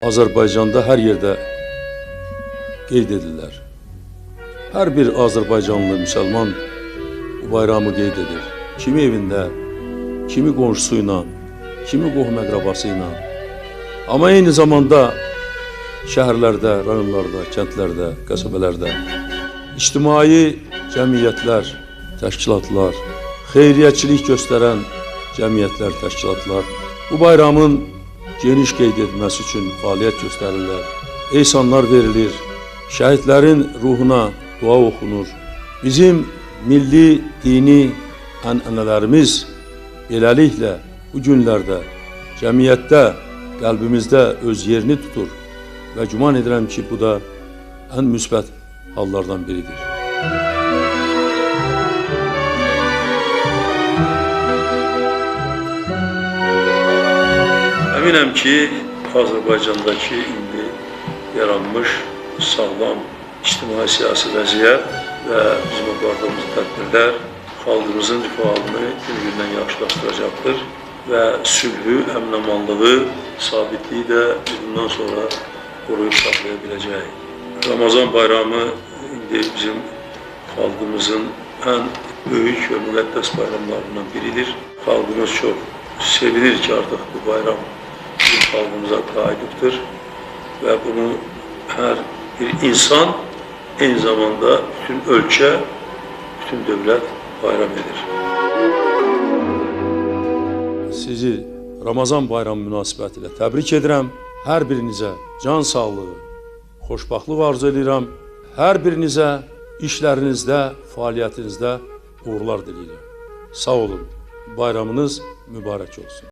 Azərbaycanda hər yerdə qeyd edirlər. Hər bir Azərbaycanlı müsəlman bu bayramı qeyd edir. Kimi evində, kimi qonşusu ilə, kimi qohum-əqrabası ilə. Amma eyni zamanda şəhərlərdə, rayonlarda, kəndlərdə, qəsəbələrdə ictimai cəmiyyətlər, təşkilatlar, xeyriyyəçilik göstərən cəmiyyətlər, təşkilatlar bu bayramın geniş qeyd edilməsi üçün fəaliyyət göstərirlər. Ehsanlar verilir, şəhidlərin ruhuna dua oxunur. Bizim milli, dini ənənələrimiz beləliklə bu günlərdə cəmiyyətdə, qəlbimizdə öz yerini tutur və güman edirəm ki, bu da ən müsbət hallardan biridir. Əminəm ki, Azərbaycandakı indi yaranmış sağlam ictimai-siyasi vəziyyət və bizim apardığımız tədbirlər xalqımızın rifahını gün-gündən yaxşılaşdıracaqdır və sülhü, əmin-amanlığı, sabitliyi də bundan sonra qoruyub saxlaya biləcək. Ramazan bayramı indi bizim xalqımızın ən böyük və müqəddəs bayramlarından biridir. Xalqımız çox sevinir ki, artıq bu bayram bizim xalqımıza qaiddir və bunu hər bir insan, eyni zamanda bütün ölkə, bütün dövlət bayram edir. Sizi Ramazan bayramı münasibətilə təbrik edirəm. Hər birinizə can sağlığı, xoşbaxtlıq arzu edirəm. Hər birinizə işlərinizdə, fəaliyyətinizdə uğurlar diləyirəm. Sağ olun, bayramınız mübarək olsun.